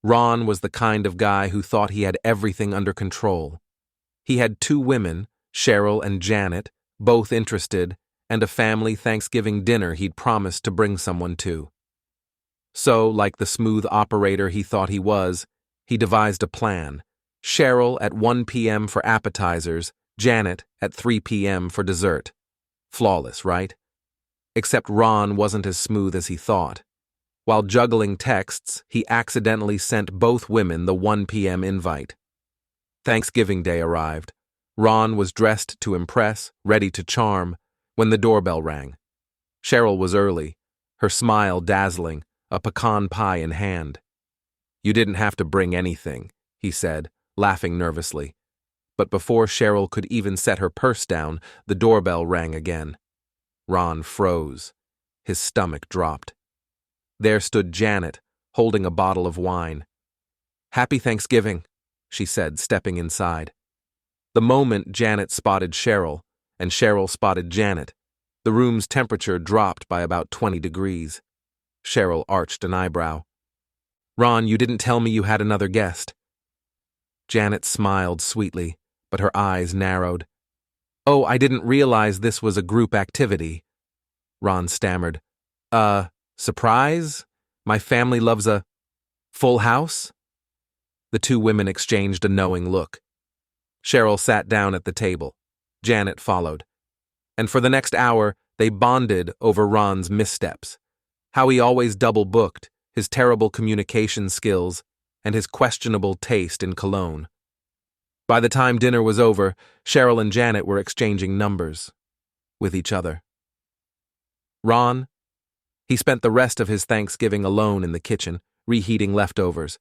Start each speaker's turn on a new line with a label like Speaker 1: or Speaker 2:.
Speaker 1: Ron was the kind of guy who thought he had everything under control. He had two women, Cheryl and Janet, both interested, and a family Thanksgiving dinner he'd promised to bring someone to. So, like the smooth operator he thought he was, he devised a plan. Cheryl at 1 p.m. for appetizers, Janet at 3 p.m. for dessert. Flawless, right? Except Ron wasn't as smooth as he thought. While juggling texts, he accidentally sent both women the 1 p.m. invite. Thanksgiving Day arrived. Ron was dressed to impress, ready to charm, when the doorbell rang. Cheryl was early, her smile dazzling, a pecan pie in hand. "You didn't have to bring anything," he said, laughing nervously. But before Cheryl could even set her purse down, the doorbell rang again. Ron froze. His stomach dropped. There stood Janet, holding a bottle of wine. "Happy Thanksgiving," she said, stepping inside. The moment Janet spotted Cheryl, and Cheryl spotted Janet, the room's temperature dropped by about 20 degrees. Cheryl arched an eyebrow. "Ron, you didn't tell me you had another guest." Janet smiled sweetly, but her eyes narrowed. "Oh, I didn't realize this was a group activity." Ron stammered. Surprise? My family loves a full house?" The two women exchanged a knowing look. Cheryl sat down at the table. Janet followed. And for the next hour, they bonded over Ron's missteps. How he always double-booked, his terrible communication skills, and his questionable taste in cologne. By the time dinner was over, Cheryl and Janet were exchanging numbers with each other. Ron? He spent the rest of his Thanksgiving alone in the kitchen, reheating leftovers,